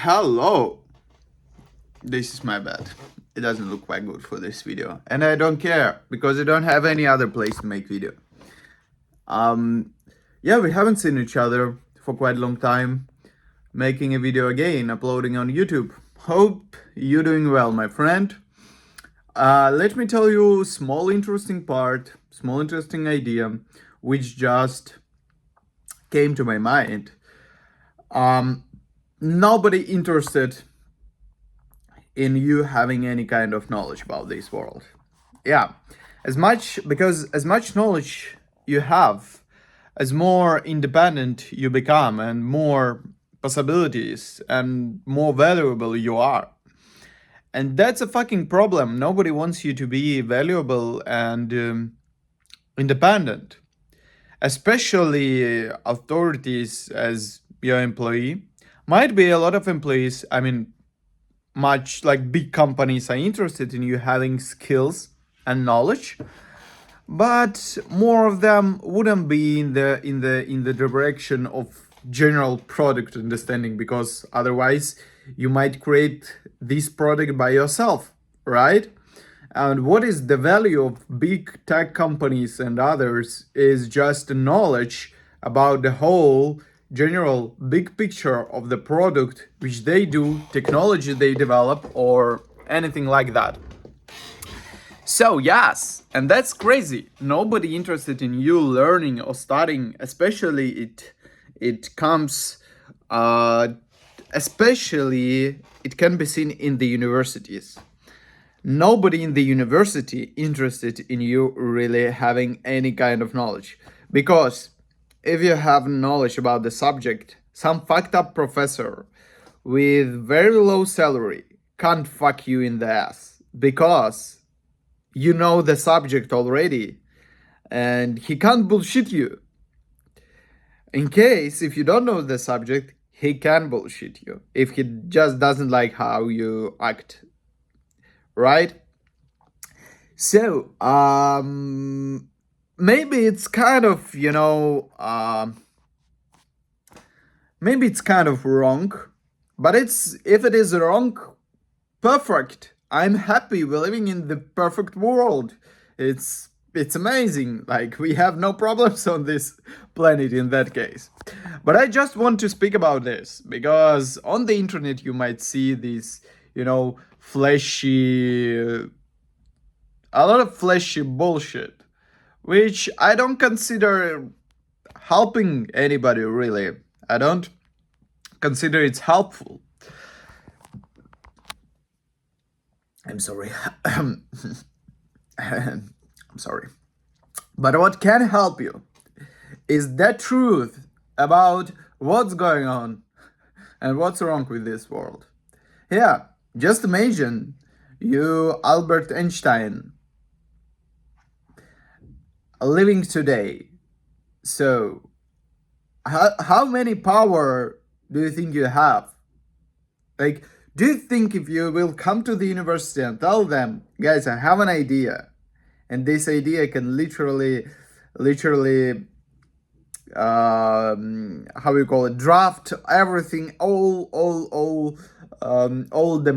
Hello. This is my bed. It doesn't look quite good for this video. And I don't care because I don't have any other place to make video. Um yeah, we haven't seen each other for quite a long time. Making a video again, uploading on YouTube. Hope you're doing well, my friend. Let me tell you small interesting idea which just came to my mind. Um Nobody interested in you having any kind of knowledge about this world. Yeah, as much knowledge you have, as more independent you become, and more possibilities and more valuable you are. And that's a fucking problem. Nobody wants you to be valuable and independent, especially authorities as your employee. Might be a lot of employees, much like big companies are interested in you having skills and knowledge, but more of them wouldn't be in the direction of general product understanding, because otherwise you might create this product by yourself, right? And what is the value of big tech companies and others is just knowledge about the whole general big picture of the product which they do, technology they develop, or anything like that. So yes, and that's crazy. Nobody interested in you learning or studying, especially it comes especially it can be seen in the universities. Nobody in the university interested in you really having any kind of knowledge, because if you have knowledge about the subject, some fucked up professor with very low salary can't fuck you in the ass because you know the subject already, and he can't bullshit you. In case if you don't know the subject, he can bullshit you if he just doesn't like how you act, right? So maybe it's kind of maybe it's kind of wrong, but if it is wrong, perfect. I'm happy we're living in the perfect world. It's amazing. Like, we have no problems on this planet in that case. But I just want to speak about this because on the internet you might see these, flashy, a lot of flashy bullshit, which I don't consider helping anybody really. I don't consider it's helpful. I'm sorry. I'm sorry. But what can help you is the truth about what's going on and what's wrong with this world. Yeah, just imagine you, Albert Einstein, living today. So, how many power do you think you have? Like, do you think if you will come to the university and tell them, guys, I have an idea, and this idea can literally, how you call it, draft everything, all the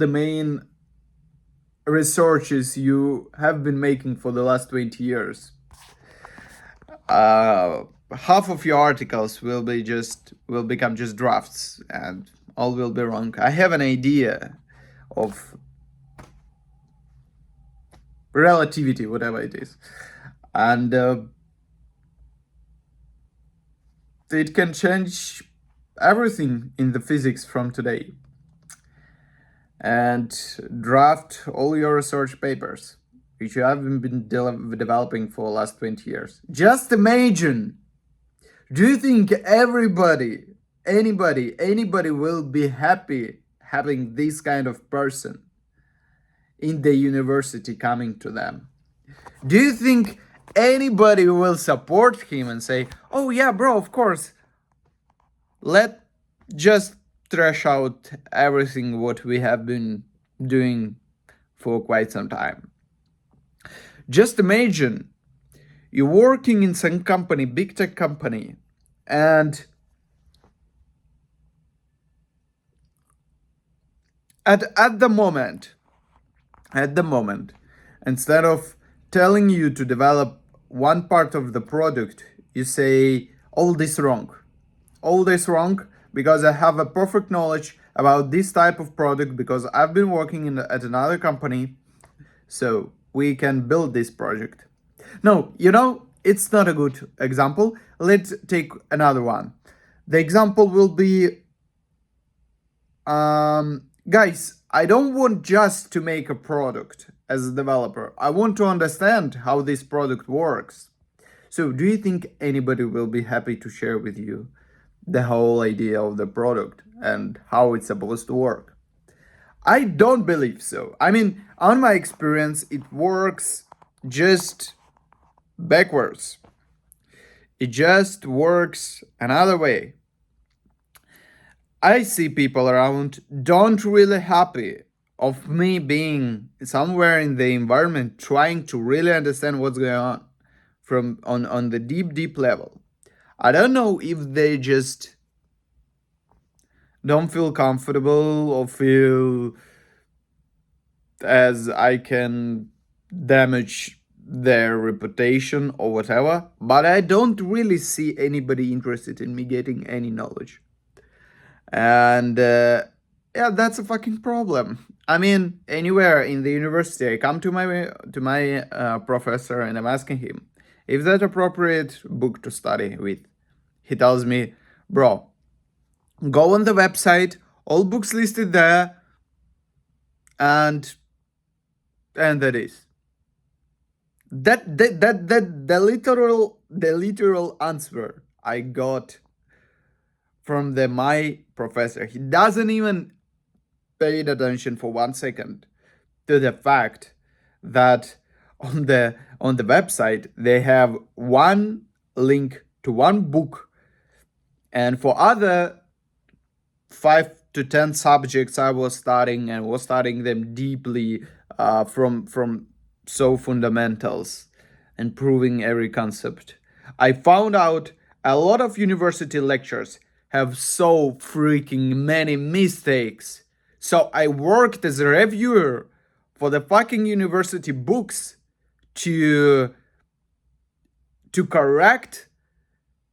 main researches you have been making for the last 20 years. Half of your articles will become just drafts, and all will be wrong. I have an idea of relativity, whatever it is, and it can change everything in the physics from today, and draft all your research papers which you haven't been developing for the last 20 years. Just imagine. Do you think anybody will be happy having this kind of person in the university coming to them? Do you think anybody will support him and say, oh yeah, bro, of course, let just trash out everything what we have been doing for quite some time? Just imagine you're working in some company, big tech company, and At the moment, instead of telling you to develop one part of the product, you say all this wrong. All this wrong because I have a perfect knowledge about this type of product because I've been working at another company, so we can build this project. No, it's not a good example. Let's take another one. The example will be, guys, I don't want just to make a product as a developer. I want to understand how this product works. So, do you think anybody will be happy to share with you the whole idea of the product and how it's supposed to work? I don't believe so. I mean, on my experience, it works just backwards. It just works another way. I see people around don't really happy of me being somewhere in the environment trying to really understand what's going on from on the deep level. I don't know if they just don't feel comfortable or feel as I can damage their reputation or whatever, but I don't really see anybody interested in me getting any knowledge. And yeah, that's a fucking problem. I mean, anywhere in the university, I come to my professor and I'm asking him, is that appropriate book to study with? He tells me, bro, go on the website, all books listed there, and that is that the literal answer I got from my professor. He doesn't even pay attention for 1 second to the fact that on the website they have one link to one book, and for other 5 to 10 subjects I was studying them deeply, from so fundamentals and proving every concept. I found out a lot of university lectures have so freaking many mistakes. So I worked as a reviewer for the fucking university books to correct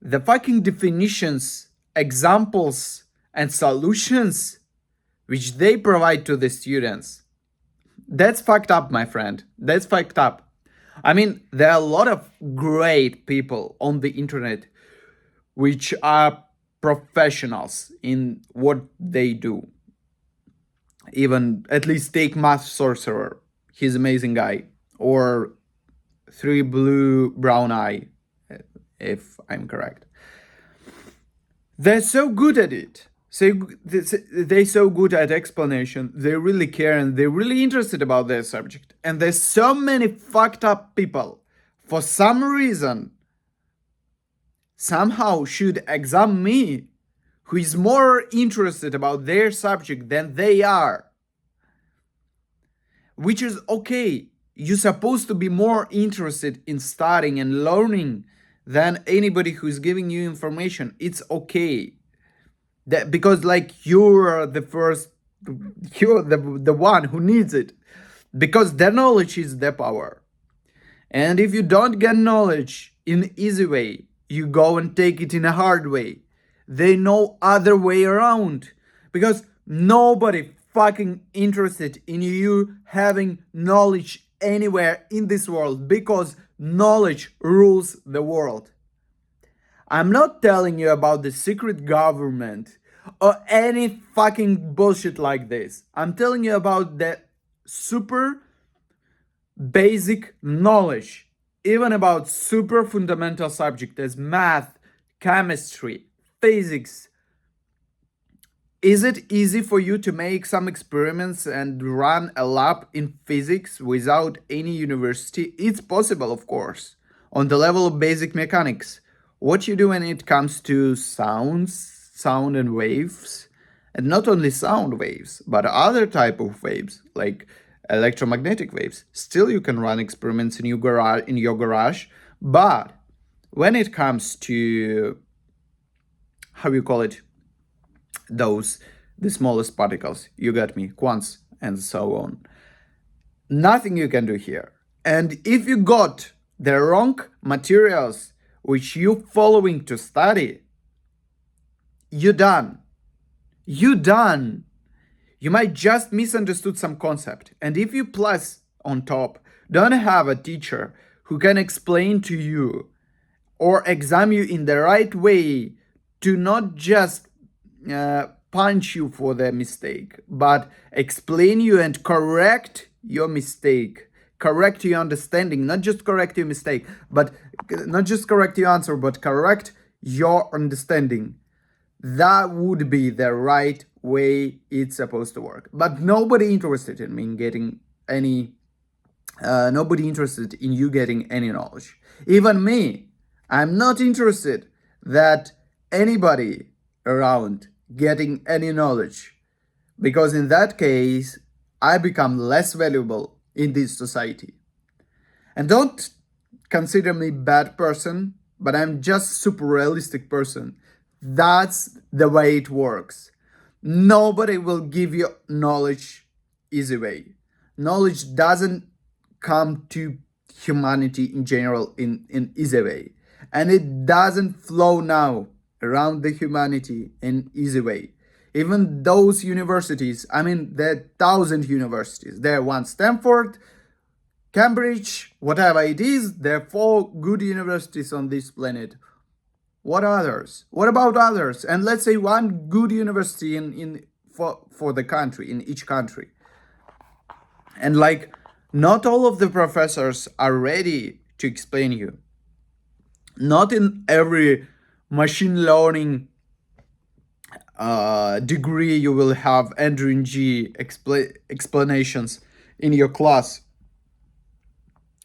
the fucking definitions, examples, and solutions which they provide to the students. That's fucked up, my friend. That's fucked up. I mean, there are a lot of great people on the internet which are professionals in what they do. Even at least take Math Sorcerer. He's an amazing guy. Or 3 Blue Brown Eye, if I'm correct. They're so good at it. So they're so good at explanation. They really care and they're really interested about their subject. And there's so many fucked up people, for some reason, somehow should examine me, who is more interested about their subject than they are. Which is okay. You're supposed to be more interested in studying and learning than anybody who's giving you information. It's okay. Because you're the one who needs it. Because their knowledge is their power. And if you don't get knowledge in easy way, you go and take it in a hard way. There's no other way around. Because nobody fucking interested in you having knowledge anywhere in this world, because knowledge rules the world. I'm not telling you about the secret government or any fucking bullshit like this. I'm telling you about the super basic knowledge, even about super fundamental subjects as math, chemistry, physics. Is it easy for you to make some experiments and run a lab in physics without any university? It's possible, of course, on the level of basic mechanics. What you do when it comes to sound and waves, and not only sound waves, but other type of waves, like electromagnetic waves. Still, you can run experiments in your garage, but when it comes to, how you call it, those the smallest particles. You got me, quants and so on. Nothing you can do here. And if you got the wrong materials which you following to study, you done. You done. You might just misunderstood some concept. And if you plus on top don't have a teacher who can explain to you or examine you in the right way to not just punch you for the mistake, but explain you and correct your mistake, correct your understanding, not just correct your mistake, but not just correct your answer, but correct your understanding. That would be the right way it's supposed to work. But nobody interested in me getting any, nobody interested in you getting any knowledge. Even me, I'm not interested that anybody around getting any knowledge, because in that case, I become less valuable in this society. And don't consider me bad person, but I'm just super realistic person. That's the way it works. Nobody will give you knowledge easy way. Knowledge doesn't come to humanity in general in easy way. And it doesn't flow now around the humanity in easy way. Even those universities, I mean, there are 1,000 universities. There are one Stanford, Cambridge, whatever it is, there are 4 good universities on this planet. What others? What about others? And let's say one good university for the country, in each country. And like, not all of the professors are ready to explain you. Not in every machine learning degree you will have Andrew Ng explanations in your class.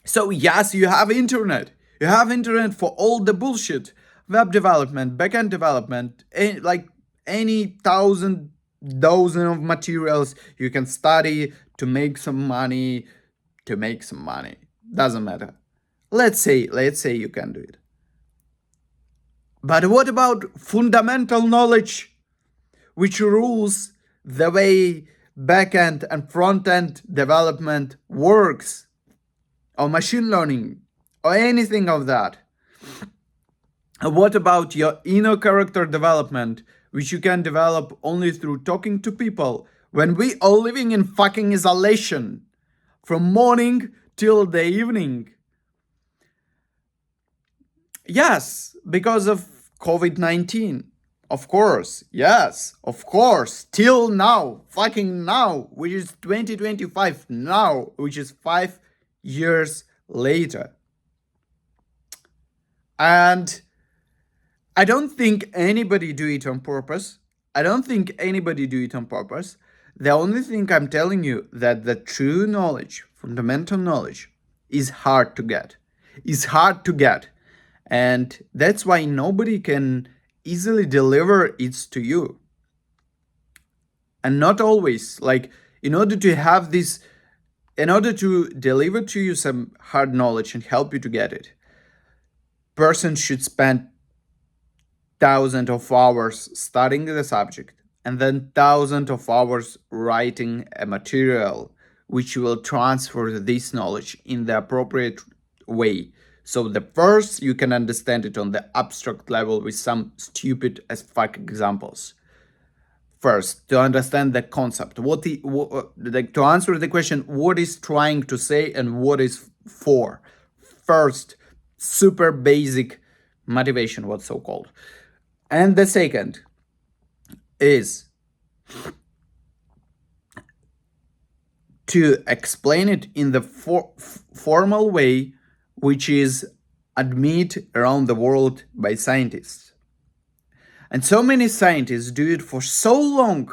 So yes, you have internet. You have internet for all the bullshit. Web development, backend development, like any dozen of materials you can study to make some money, Doesn't matter. Let's say you can do it. But what about fundamental knowledge, which rules the way backend and front-end development works, or machine learning, or anything of that? What about your inner character development, which you can develop only through talking to people, when we are living in fucking isolation from morning till the evening? Yes, because of COVID-19. Of course, yes, of course, till now, fucking now, which is 2025 now, which is 5 years later. And I don't think anybody do it on purpose. The only thing I'm telling you that the true knowledge, fundamental knowledge, is hard to get. And that's why nobody can easily deliver it to you. And not always. Like, in order to deliver to you some hard knowledge and help you to get it, person should spend thousands of hours studying the subject and then thousands of hours writing a material which will transfer this knowledge in the appropriate way. So the first you can understand it on the abstract level with some stupid as fuck examples. First, to understand the concept, to answer the question, what is trying to say and what is for. First, super basic motivation, what's so called. And the second is to explain it in the formal way, which is admitted around the world by scientists. And so many scientists do it for so long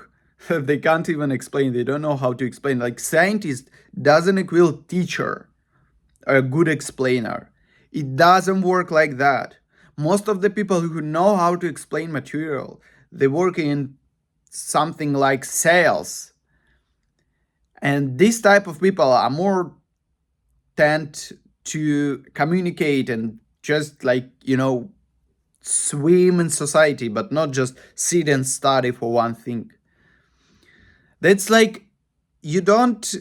that they can't even explain. They don't know how to explain. Like, scientist doesn't equal teacher or a good explainer. It doesn't work like that. Most of the people who know how to explain material, they work in something like sales. And this type of people are more tend to communicate and just swim in society, but not just sit and study for one thing. That's like, you don't,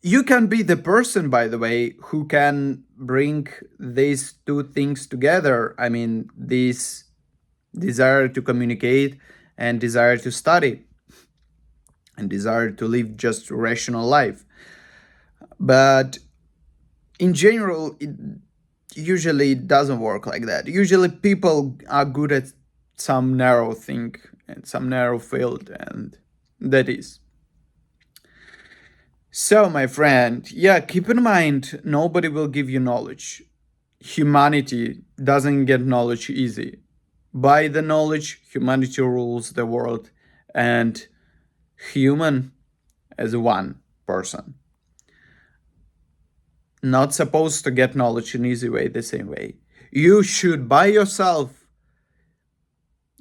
you can be the person, by the way, who can bring these two things together. I mean, this desire to communicate and desire to study and desire to live just rational life. But in general, it usually doesn't work like that. Usually people are good at some narrow thing and some narrow field, and that is. So, my friend, yeah, keep in mind, nobody will give you knowledge. Humanity doesn't get knowledge easy. By the knowledge, humanity rules the world, and human as one person. Not supposed to get knowledge in easy way, the same way. You should by yourself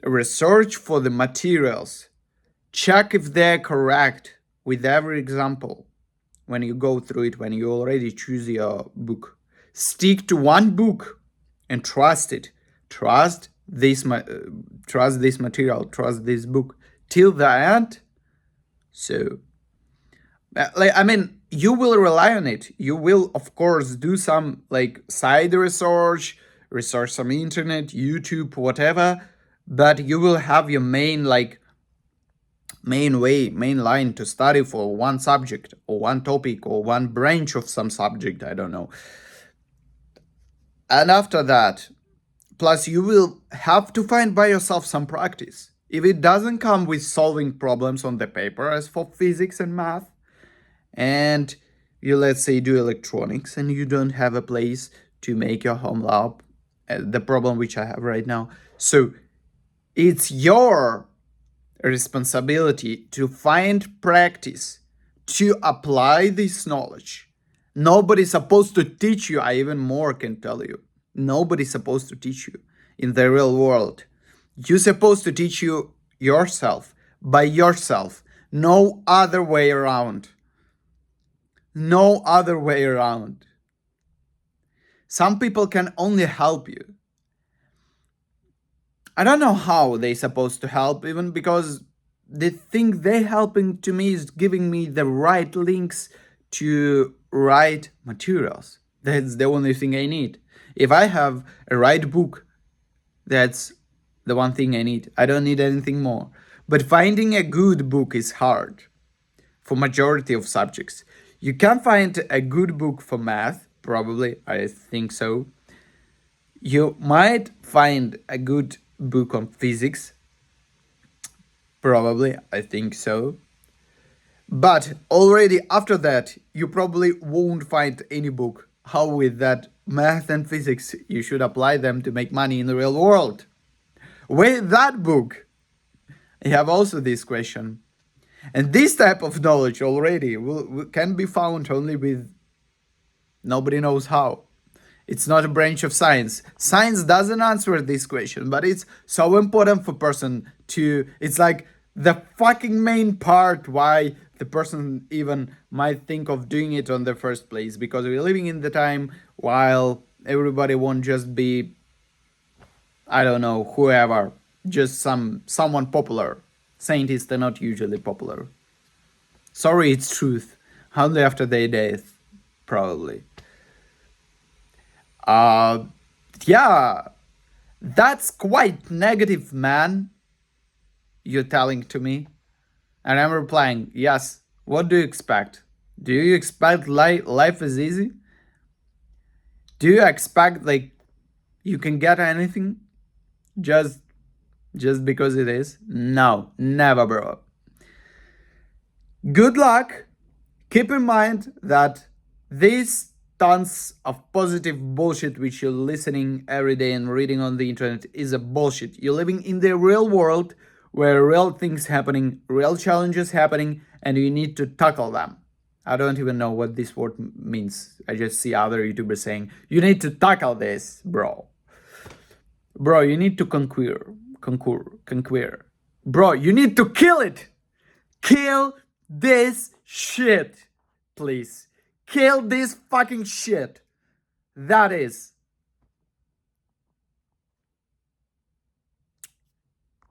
research for the materials, check if they're correct with every example. When you go through it, when you already choose your book, stick to one book and trust it. Trust this material, trust this book till the end. So, I mean, you will rely on it. You will, of course, do some like side research, research some internet, YouTube, whatever, but you will have your main main line to study for one subject or one topic or one branch of some subject, I don't know. And after that, plus you will have to find by yourself some practice. If it doesn't come with solving problems on the paper, as for physics and math, and you, let's say, do electronics and you don't have a place to make your home lab, the problem which I have right now, so it's your responsibility to find practice to apply this knowledge. Nobody's supposed to teach you. I even more can tell you, nobody's supposed to teach you in the real world. You're supposed to teach you yourself, by yourself. No other way around. No other way around. Some people can only help you. I don't know how they're supposed to help, even because the thing they're helping to me is giving me the right links to right materials. That's the only thing I need. If I have a right book, that's the one thing I need. I don't need anything more. But finding a good book is hard for majority of subjects. You can find a good book for math, probably, I think so. You might find a good book on physics, probably, I think so. But already after that, you probably won't find any book how with that math and physics you should apply them to make money in the real world. With that book, you have also this question. And this type of knowledge already can be found only with nobody knows how. It's not a branch of science. Science doesn't answer this question, but it's so important for person to, it's like the fucking main part why the person even might think of doing it on the first place, because we're living in the time while everybody won't just be, I don't know, whoever, just someone popular. Scientists are not usually popular. Sorry, it's truth. Only after their death, probably. Yeah, that's quite negative, man. You're telling to me. And I'm replying, yes. What do you expect? Do you expect life is easy? Do you expect like you can get anything just because it is? No, never, bro. Good luck. Keep in mind that these tons of positive bullshit which you're listening every day and reading on the internet is a bullshit. You're living in the real world where real things happening, real challenges happening, and you need to tackle them. I don't even know what this word means. I just see other YouTubers saying, you need to tackle this, bro. Bro, you need to conquer. Bro, you need to kill it. Kill this shit, please. Kill this fucking shit. That is